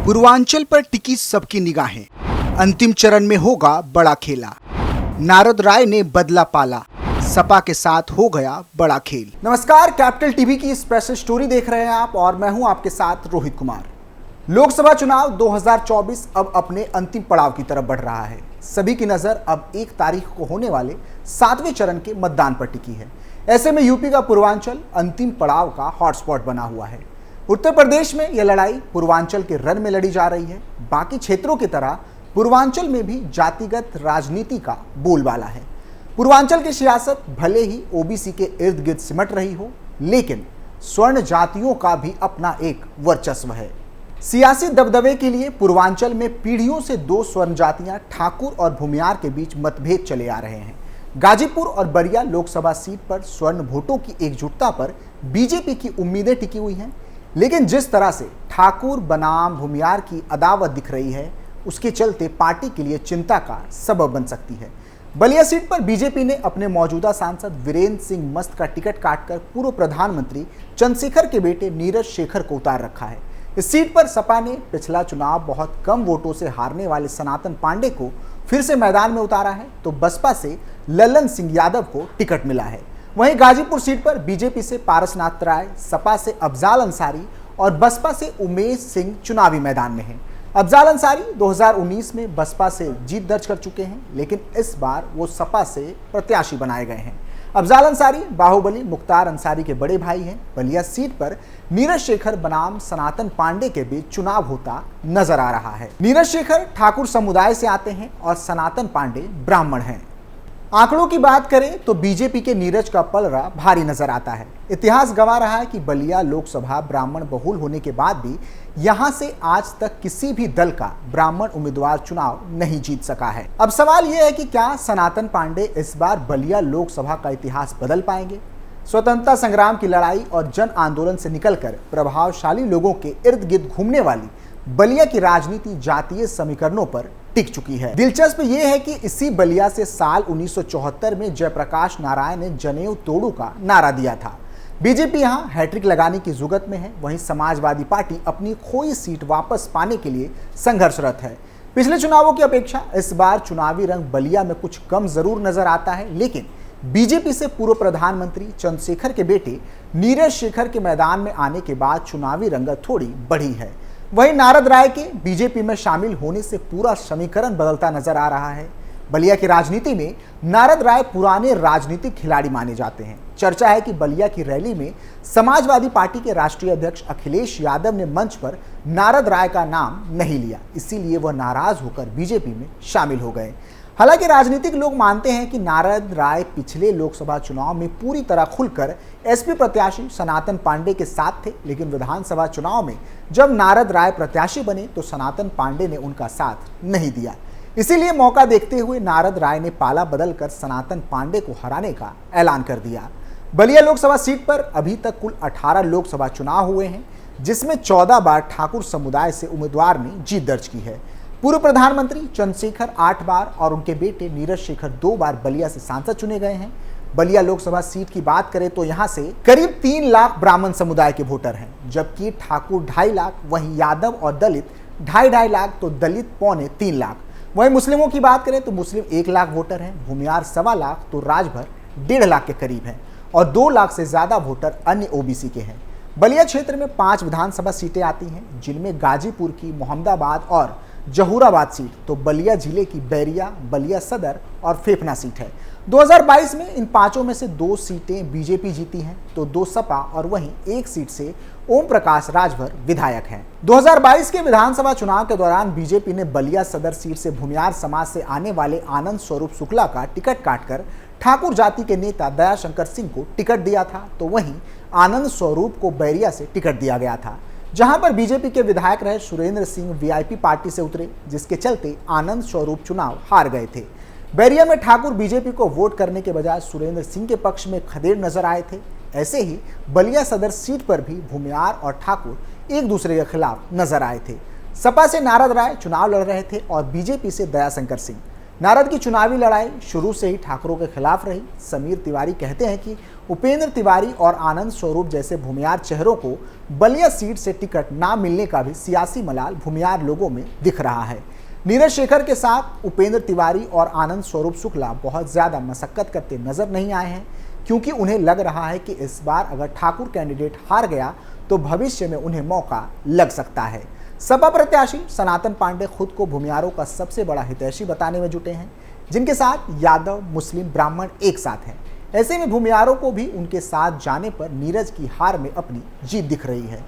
पूर्वांचल पर टिकी सबकी निगाहें। अंतिम चरण में होगा बड़ा खेला। नारद राय ने बदला पाला, सपा के साथ हो गया बड़ा खेल। नमस्कार, कैपिटल टीवी की स्पेशल स्टोरी देख रहे हैं आप और मैं हूं आपके साथ रोहित कुमार। लोकसभा चुनाव 2024 अब अपने अंतिम पड़ाव की तरफ बढ़ रहा है। सभी की नजर अब 1 तारीख को होने वाले 7वें चरण के मतदान पर टिकी है। ऐसे में यूपी का पूर्वांचल अंतिम पड़ाव का हॉटस्पॉट बना हुआ है। उत्तर प्रदेश में यह लड़ाई पूर्वांचल के रण में लड़ी जा रही है। बाकी क्षेत्रों की तरह पूर्वांचल में भी जातिगत राजनीति का बोलबाला है। पूर्वांचल की सियासत भले ही ओबीसी के इर्द गिर्द सिमट रही हो, लेकिन स्वर्ण जातियों का भी अपना एक वर्चस्व है। सियासी दबदबे के लिए पूर्वांचल में पीढ़ियों से 2 स्वर्ण जातियां ठाकुर और भूमियार के बीच मतभेद चले आ रहे हैं। गाजीपुर और बरिया लोकसभा सीट पर स्वर्ण वोटों की एकजुटता पर बीजेपी की उम्मीदें टिकी हुई हैं, लेकिन जिस तरह से ठाकुर बनाम भूमियार की अदावत दिख रही है, उसके चलते पार्टी के लिए चिंता का सबब बन सकती है। बलिया सीट पर बीजेपी ने अपने मौजूदा सांसद वीरेंद्र सिंह मस्त का टिकट काटकर पूर्व प्रधानमंत्री चंद्रशेखर के बेटे नीरज शेखर को उतार रखा है। इस सीट पर सपा ने पिछला चुनाव बहुत कम वोटों से हारने वाले सनातन पांडे को फिर से मैदान में उतारा है, तो बसपा से ललन सिंह यादव को टिकट मिला है। वहीं गाजीपुर सीट पर बीजेपी से पारसनाथ राय, सपा से अफजाल अंसारी और बसपा से उमेश सिंह चुनावी मैदान में हैं। अफजाल अंसारी 2019 में बसपा से जीत दर्ज कर चुके हैं, लेकिन इस बार वो सपा से प्रत्याशी बनाए गए हैं। अफजाल अंसारी बाहुबली मुख्तार अंसारी के बड़े भाई हैं। बलिया सीट पर नीरज शेखर बनाम सनातन पांडे के बीच चुनाव होता नजर आ रहा है। नीरज शेखर ठाकुर समुदाय से आते हैं और सनातन पांडे ब्राह्मण हैं। आंकड़ों की बात करें तो बीजेपी के नीरज का पलड़ा भारी नजर आता है। इतिहास गवाह रहा है कि बलिया लोकसभा ब्राह्मण बहुल होने के बाद भी यहां से आज तक किसी भी दल का ब्राह्मण उम्मीदवार चुनाव नहीं जीत सका है। अब सवाल यह है कि क्या सनातन पांडे इस बार बलिया लोकसभा का इतिहास बदल पाएंगे? स्वतंत्रता संग्राम की लड़ाई और जन आंदोलन से निकलकर प्रभावशाली लोगों के इर्द गिर्द घूमने वाली बलिया की राजनीति जातीय समीकरणों पर टिक चुकी है। दिलचस्प यह है कि इसी बलिया से साल 1974 में जयप्रकाश नारायण ने जनेऊ तोड़ू का नारा दिया था। बीजेपी यहां हैट्रिक लगाने की जुगत में है। वहीं समाजवादी पार्टी अपनी खोई सीट वापस पाने के लिए संघर्षरत है। पिछले चुनावों की अपेक्षा इस बार चुनावी रंग बलिया में कुछ कम जरूर नजर आता है, लेकिन बीजेपी से पूर्व प्रधानमंत्री चंद्रशेखर के बेटे नीरज शेखर के मैदान में आने के बाद चुनावी रंगत थोड़ी बढ़ी है। वहीं नारद राय के बीजेपी में शामिल होने से पूरा समीकरण बदलता नजर आ रहा है। बलिया की राजनीति में नारद राय पुराने राजनीतिक खिलाड़ी माने जाते हैं। चर्चा है कि बलिया की रैली में समाजवादी पार्टी के राष्ट्रीय अध्यक्ष अखिलेश यादव ने मंच पर नारद राय का नाम नहीं लिया, इसीलिए वह नाराज होकर बीजेपी में शामिल हो गए। हालांकि राजनीतिक लोग मानते हैं कि नारद राय पिछले लोकसभा चुनाव में पूरी तरह खुलकर एसपी प्रत्याशी सनातन पांडे के साथ थे, लेकिन विधानसभा चुनाव में जब नारद राय प्रत्याशी बने तो सनातन पांडे ने उनका साथ नहीं दिया। इसीलिए मौका देखते हुए नारद राय ने पाला बदलकर सनातन पांडे को हराने का ऐलान कर दिया। बलिया लोकसभा सीट पर अभी तक कुल 18 लोकसभा चुनाव हुए हैं, जिसमें 14 बार ठाकुर समुदाय से उम्मीदवार ने जीत दर्ज की है। पूर्व प्रधानमंत्री चंद्रशेखर 8 बार और उनके बेटे नीरज शेखर 2 बार बलिया से सांसद चुने गए हैं। बलिया लोकसभा सीट की बात करें तो यहां से करीब 3 लाख ब्राह्मण समुदाय के वोटर हैं, जबकि ठाकुर 2.5 लाख, वहीं यादव और दलित 2.5 लाख, तो दलित 3.25 लाख। वहीं मुस्लिमों की बात करें तो मुस्लिम 1 लाख वोटर हैं, भूमियार 1.25 लाख, तो राजभर 1.5 लाख के करीब हैं और 2 लाख से ज्यादा वोटर अन्य ओबीसी के हैं। बलिया क्षेत्र में 5 विधानसभा सीटें आती हैं, जिनमें गाजीपुर की मोहम्मदाबाद और जहूराबाद सीट, तो बलिया जिले की बैरिया, बलिया सदर और फेफना सीट है। 2022 में इन 5 में से 2 सीटें बीजेपी जीती हैं, तो 2 सपा और वहीं 1 सीट से ओम प्रकाश राजभर विधायक हैं। 2022 के विधानसभा चुनाव के दौरान बीजेपी ने बलिया सदर सीट से भूमियार समाज से आने वाले आनंद स्वरूप शुक्ला का टिकट काटकर ठाकुर जाति के नेता दयाशंकर सिंह को टिकट दिया था, तो वहीं आनंद स्वरूप को बैरिया से टिकट दिया गया था, जहां पर बीजेपी के विधायक रहे सुरेंद्र सिंह वीआईपी पार्टी से उतरे, जिसके चलते आनंद स्वरूप चुनाव हार गए थे। बैरिया में ठाकुर बीजेपी को वोट करने के बजाय सुरेंद्र सिंह के पक्ष में खदेड़ नजर आए थे। ऐसे ही बलिया सदर सीट पर भी भूमियार और ठाकुर एक दूसरे के खिलाफ नजर आए थे। सपा से नारद राय चुनाव लड़ रहे थे और बीजेपी से दयाशंकर सिंह। नारद की चुनावी लड़ाई शुरू से ही ठाकुरों के खिलाफ रही। समीर तिवारी कहते हैं कि उपेंद्र तिवारी और आनंद स्वरूप जैसे भूमियार चेहरों को बलिया सीट से टिकट ना मिलने का भी सियासी मलाल भूमियार लोगों में दिख रहा है। नीरज शेखर के साथ उपेंद्र तिवारी और आनंद स्वरूप शुक्ला बहुत ज्यादा मशक्कत करते नजर नहीं आए हैं, क्योंकि उन्हें लग रहा है कि इस बार अगर ठाकुर कैंडिडेट हार गया तो भविष्य में उन्हें मौका लग सकता है। सपा प्रत्याशी सनातन पांडे खुद को भूमियारों का सबसे बड़ा हितैषी बताने में जुटे हैं, जिनके साथ यादव, मुस्लिम, ब्राह्मण एक साथ हैं। ऐसे में भूमियारों को भी उनके साथ जाने पर नीरज की हार में अपनी जीत दिख रही है।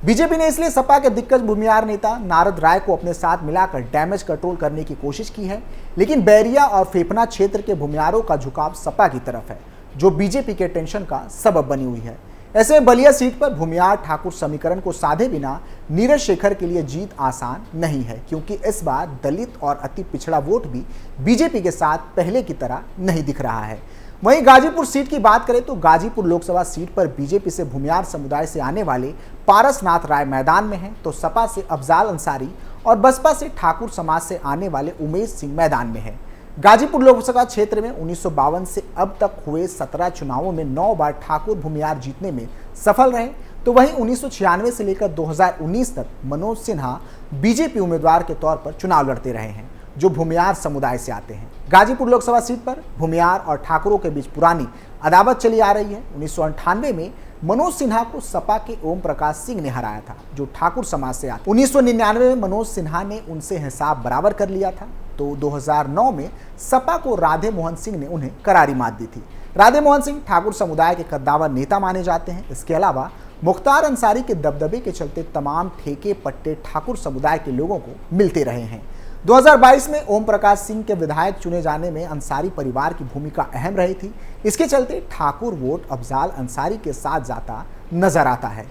बीजेपी ने इसलिए सपा के दिग्गज भूमियार नेता नारद राय को अपने साथ मिलाकर डैमेज कंट्रोल करने की कोशिश की है, लेकिन बैरिया और फेफना क्षेत्र के भूमियारों का झुकाव सपा की तरफ है, जो बीजेपी के टेंशन का सबब बनी हुई है। ऐसे में बलिया सीट पर भूमियार ठाकुर समीकरण को साधे बिना नीरज शेखर के लिए जीत आसान नहीं है, क्योंकि इस बार दलित और अति पिछड़ा वोट भी बीजेपी के साथ पहले की तरह नहीं दिख रहा है। वहीं गाजीपुर सीट की बात करें तो गाजीपुर लोकसभा सीट पर बीजेपी से भूमियार समुदाय से आने वाले पारसनाथ राय मैदान में हैं, तो सपा से अफजाल अंसारी और बसपा से ठाकुर समाज से आने वाले उमेश सिंह मैदान में हैं। गाजीपुर लोकसभा क्षेत्र में 1952 से अब तक हुए 17 चुनावों में 9 बार ठाकुर भूमियार जीतने में सफल रहे, तो वहीं 1996 से लेकर 2019 तक मनोज सिन्हा बीजेपी उम्मीदवार के तौर पर चुनाव लड़ते रहे हैं, जो भूमियार समुदाय से आते हैं। गाजीपुर लोकसभा सीट पर भूमियार और ठाकुरों के बीच पुरानी अदावत चली आ रही है। 1998 में मनोज सिन्हा को सपा के ओम प्रकाश सिंह ने हराया था, जो ठाकुर समाज से आते। 1999 में मनोज सिन्हा ने उनसे हिसाब बराबर कर लिया था, तो 2009 में सपा को राधे मोहन सिंह ने उन्हें करारी मात दी थी। राधे मोहन सिंह ठाकुर समुदाय के कद्दावर नेता माने जाते हैं। इसके अलावा मुख्तार अंसारी के दबदबे के चलते तमाम ठेके पट्टे ठाकुर समुदाय के लोगों को मिलते रहे हैं। 2022 में ओम प्रकाश सिंह के विधायक चुने जाने में अंसारी परिवार की भूमिका अहम रही थी। इसके चलते ठाकुर वोट अफजाल अंसारी के साथ जाता नजर आता है।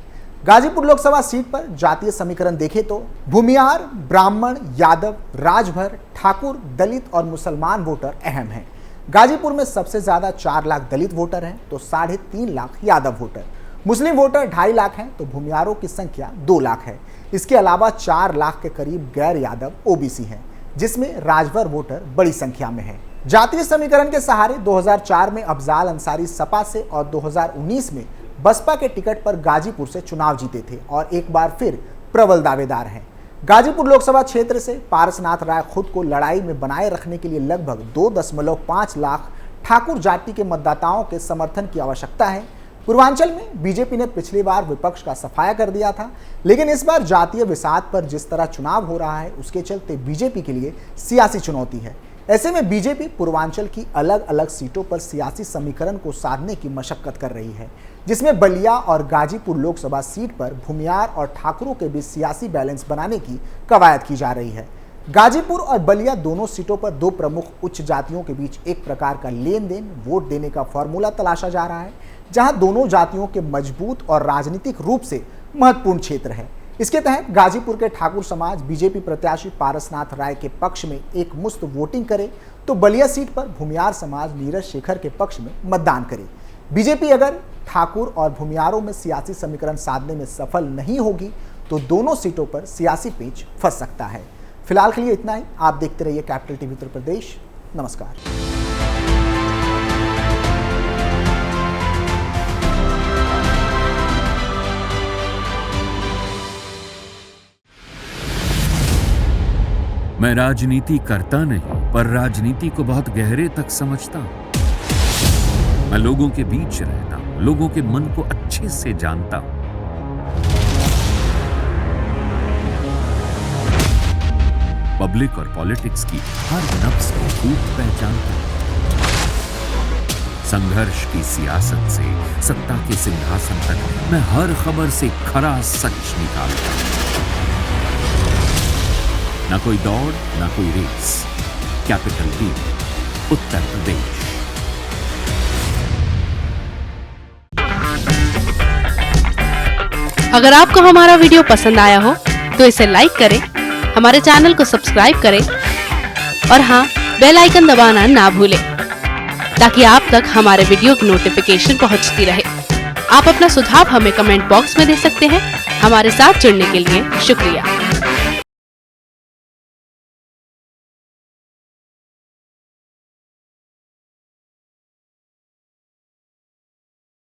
गाजीपुर लोकसभा सीट पर जातीय समीकरण देखें तो भूमियार, ब्राह्मण, यादव, राजभर, ठाकुर, दलित और मुसलमान वोटर अहम हैं। गाजीपुर में सबसे ज्यादा 4 लाख दलित वोटर हैं, तो 3.5 लाख यादव वोटर। मुस्लिम वोटर 2.5 लाख हैं, तो भूमियारों की संख्या 2 लाख है। इसके अलावा 4 लाख के करीब गैर यादव ओबीसी हैं, जिसमें राजभर वोटर बड़ी संख्या में है। जातीय समीकरण के सहारे 2004 में अफजाल अंसारी सपा से और 2019 में बसपा के टिकट पर गाजीपुर से चुनाव जीते थे और एक बार फिर प्रबल दावेदार हैं। गाजीपुर लोकसभा क्षेत्र से पारसनाथ राय खुद को लड़ाई में बनाए रखने के लिए लगभग 2.5 लाख ठाकुर जाति के मतदाताओं के समर्थन की आवश्यकता है। पूर्वांचल में बीजेपी ने पिछली बार विपक्ष का सफाया कर दिया था, लेकिन इस बार जातीय विसात पर जिस तरह चुनाव हो रहा है उसके चलते बीजेपी के लिए सियासी चुनौती है। ऐसे में बीजेपी पूर्वांचल की अलग अलग सीटों पर सियासी समीकरण को साधने की मशक्कत कर रही है, जिसमें बलिया और गाजीपुर लोकसभा सीट पर भूमियार और ठाकुरों के बीच सियासी बैलेंस बनाने की कवायद की जा रही है। गाजीपुर और बलिया दोनों सीटों पर 2 प्रमुख उच्च जातियों के बीच एक प्रकार का लेन देन वोट देने का फॉर्मूला तलाशा जा रहा है, जहां दोनों जातियों के मजबूत और राजनीतिक रूप से महत्वपूर्ण क्षेत्र है। इसके तहत गाजीपुर के ठाकुर समाज बीजेपी प्रत्याशी पारसनाथ राय के पक्ष में एक मुश्त वोटिंग करे, तो बलिया सीट पर भूमियार समाज नीरज शेखर के पक्ष में मतदान करे। बीजेपी अगर ठाकुर और भूमियारों में सियासी समीकरण साधने में सफल नहीं होगी तो दोनों सीटों पर सियासी पेच फंस सकता है। फिलहाल के लिए इतना ही। आप देखते रहिए कैपिटल टीवी उत्तर प्रदेश। नमस्कार। मैं राजनीति करता नहीं, पर राजनीति को बहुत गहरे तक समझता हूं। मैं लोगों के बीच रहता हूं, लोगों के मन को अच्छे से जानता हूं। पब्लिक और पॉलिटिक्स की हर नब्ज को खूब पहचानता हूं। संघर्ष की सियासत से सत्ता के सिंहासन तक मैं हर खबर से खरा सच निकालता हूं। ना कोई दौड़, ना कोई race. Capital TV, Uttar Pradesh. अगर आपको हमारा वीडियो पसंद आया हो तो इसे लाइक करें, हमारे चैनल को सब्सक्राइब करें और हाँ, बेल आइकन दबाना ना भूलें, ताकि आप तक हमारे वीडियो की नोटिफिकेशन पहुंचती रहे। आप अपना सुझाव हमें कमेंट बॉक्स में दे सकते हैं। हमारे साथ जुड़ने के लिए शुक्रिया।